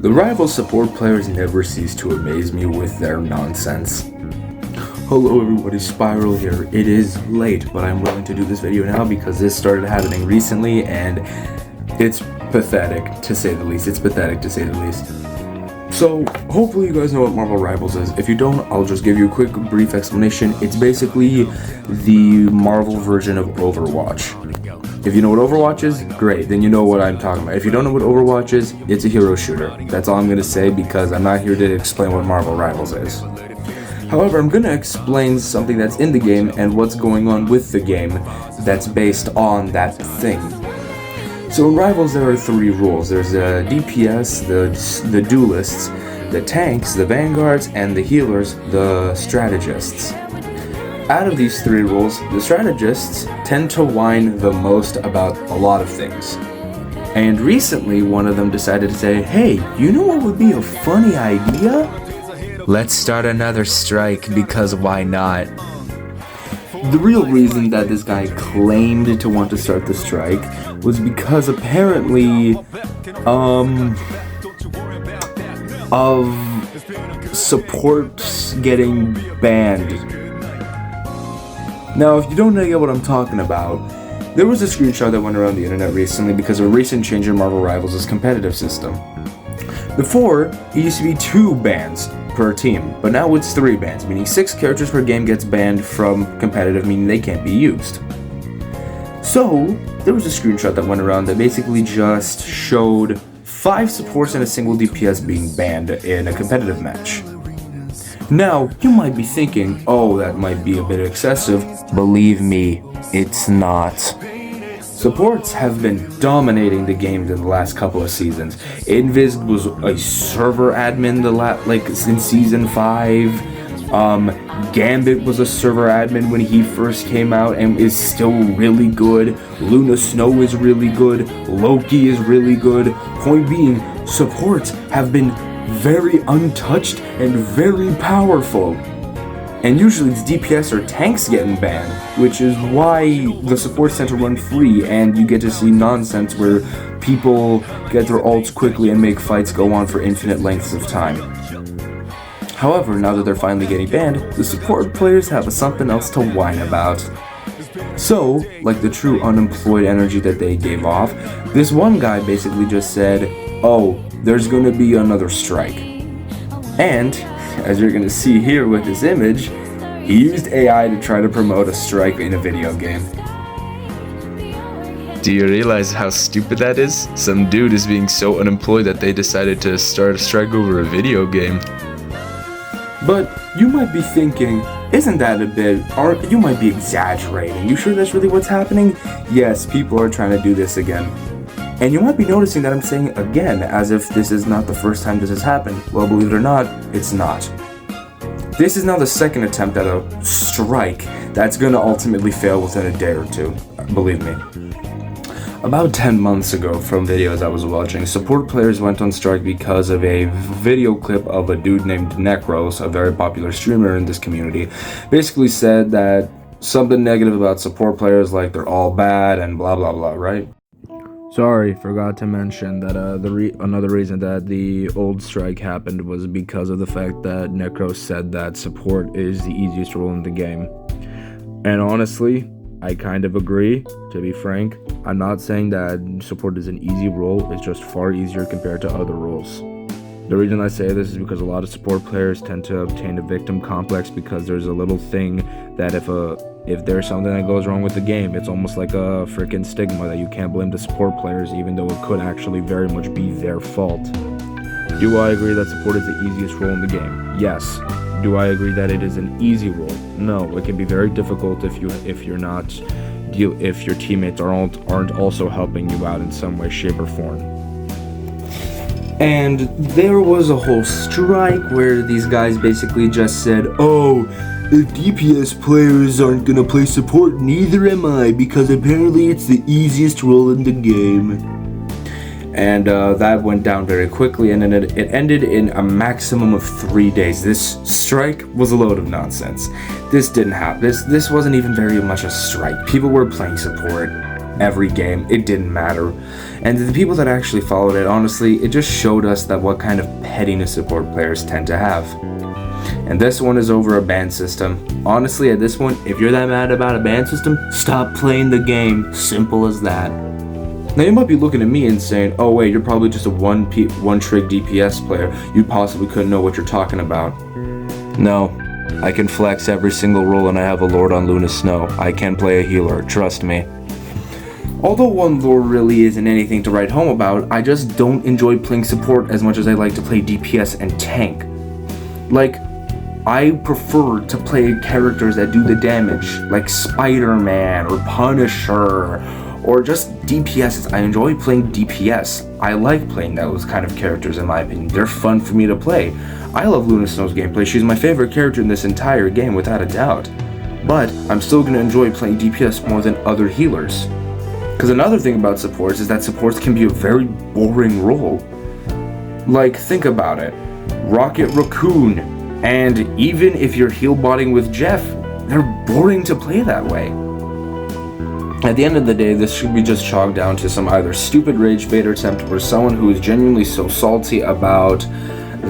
The rival support players never cease to amaze me with their nonsense. Hello everybody, Spiral here. It is late, but I'm willing to do this video now because this started happening recently and it's pathetic to say the least. So, hopefully you guys know what Marvel Rivals is. If you don't, I'll just give you a quick, brief explanation. It's basically the Marvel version of Overwatch. If you know what Overwatch is, great, then you know what I'm talking about. If you don't know what Overwatch is, it's a hero shooter. That's all I'm going to say because I'm not here to explain what Marvel Rivals is. However, I'm going to explain something that's in the game and what's going on with the game that's based on that thing. So in Rivals, there are three rules. There's the DPS, the duelists, the tanks, the vanguards, and the healers, the strategists. Out of these three rules, the strategists tend to whine the most about a lot of things. And recently, one of them decided to say, hey, you know what would be a funny idea? Let's start another strike, because why not? The real reason that this guy claimed to want to start the strike was because apparently, of supports getting banned. Now, if you don't know what I'm talking about, there was a screenshot that went around the internet recently because of a recent change in Marvel Rivals' competitive system. Before, it used to be 2 bans per team, but now it's 3 bans, meaning 6 characters per game gets banned from competitive, meaning they can't be used. So, there was a screenshot that went around that basically just showed 5 supports and a single DPS being banned in a competitive match. Now, you might be thinking, oh, that might be a bit excessive. Believe me, it's not. Supports have been dominating the game in the last couple of seasons. Invis was a server admin in season 5. Gambit was a server admin when he first came out and is still really good. Luna Snow is really good. Loki is really good. Point being, supports have been very untouched and very powerful. And usually it's DPS or tanks getting banned, which is why the supports tend to run free and you get to see nonsense where people get their ults quickly and make fights go on for infinite lengths of time. However, now that they're finally getting banned, the support players have something else to whine about. So, like the true unemployed energy that they gave off, this one guy basically just said, oh, there's gonna be another strike. And, as you're gonna see here with this image, he used AI to try to promote a strike in a video game. Do you realize how stupid that is? Some dude is being so unemployed that they decided to start a strike over a video game. But you might be thinking, isn't that a bit, or you might be exaggerating. You sure that's really what's happening? Yes, people are trying to do this again. And you might be noticing that I'm saying again, as if this is not the first time this has happened. Well, believe it or not, it's not. This is now the second attempt at a strike that's going to ultimately fail within a day or two. Believe me. About 10 months ago, from videos I was watching, support players went on strike because of a video clip of a dude named Necros, a very popular streamer in this community, basically said that something negative about support players, like they're all bad and blah blah blah, right? Sorry, forgot to mention that another reason that the old strike happened was because of the fact that Necros said that support is the easiest role in the game. And honestly, I kind of agree, to be frank. I'm not saying that support is an easy role, it's just far easier compared to other roles. The reason I say this is because a lot of support players tend to obtain a victim complex because there's a little thing that if there's something that goes wrong with the game, it's almost like a freaking stigma that you can't blame the support players even though it could actually very much be their fault. Do I agree that support is the easiest role in the game? Yes. Do I agree that it is an easy role? No. It can be very difficult if your teammates aren't also helping you out in some way, shape, or form. And there was a whole strike where these guys basically just said, oh, if DPS players aren't gonna play support, neither am I, because apparently it's the easiest role in the game. And that went down very quickly, and then it ended in a maximum of 3 days. This strike was a load of nonsense. This didn't happen. This wasn't even very much a strike. People were playing support. every game. It didn't matter. And the people that actually followed it, honestly, it just showed us that what kind of pettiness support players tend to have. And this one is over a ban system. Honestly, at this point, if you're that mad about a ban system, stop playing the game. Simple as that. Now you might be looking at me and saying, oh wait, you're probably just a one-trick DPS player. You possibly couldn't know what you're talking about. No, I can flex every single role and I have a Lord on Luna Snow. I can play a healer, trust me. Although one lore really isn't anything to write home about, I just don't enjoy playing support as much as I like to play DPS and tank. Like, I prefer to play characters that do the damage, like Spider-Man or Punisher, or just DPSs. I enjoy playing DPS. I like playing those kind of characters in my opinion. They're fun for me to play. I love Luna Snow's gameplay. She's my favorite character in this entire game without a doubt. But I'm still going to enjoy playing DPS more than other healers. Because another thing about supports is that supports can be a very boring role. Like, think about it. Rocket Raccoon, and even if you're heal-botting with Jeff, they're boring to play that way. At the end of the day, this should be just chalked down to some either stupid rage bait attempt or someone who is genuinely so salty about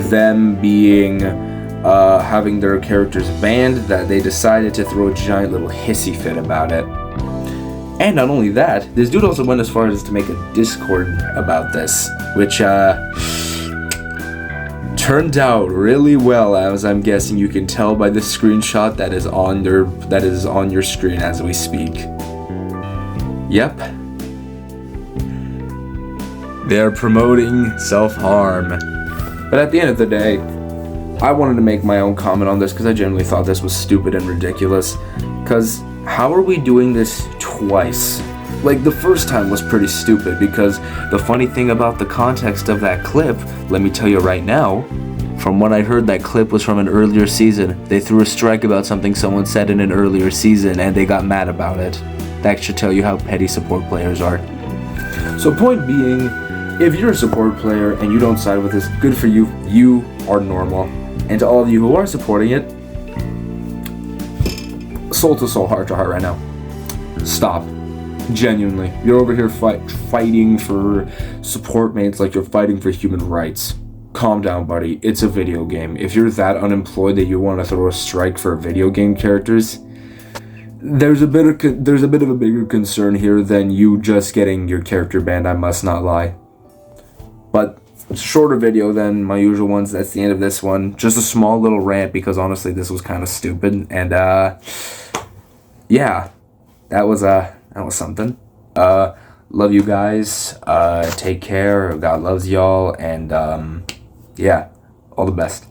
them being having their characters banned that they decided to throw a giant little hissy fit about it. And not only that, this dude also went as far as to make a Discord about this, which turned out really well, as I'm guessing you can tell by the screenshot that is on your screen as we speak. Yep. They're promoting self-harm. But at the end of the day, I wanted to make my own comment on this because I genuinely thought this was stupid and ridiculous. Because how are we doing this twice? Like, the first time was pretty stupid because the funny thing about the context of that clip, let me tell you right now, from what I heard, that clip was from an earlier season. They threw a strike about something someone said in an earlier season and they got mad about it. That should tell you how petty support players are. So point being, if you're a support player and you don't side with this, good for you. You are normal. And to all of you who are supporting it, soul to soul, heart to heart right now. Stop. Genuinely. You're over here fighting for support mates like you're fighting for human rights. Calm down, buddy. It's a video game. If you're that unemployed that you want to throw a strike for video game characters, there's a bit of a bigger concern here than you just getting your character banned, I must not lie. But shorter video than my usual ones. That's the end of this one. Just a small little rant because honestly this was kind of stupid, and yeah, that was something. Love you guys. Take care. God loves y'all, and yeah, all the best.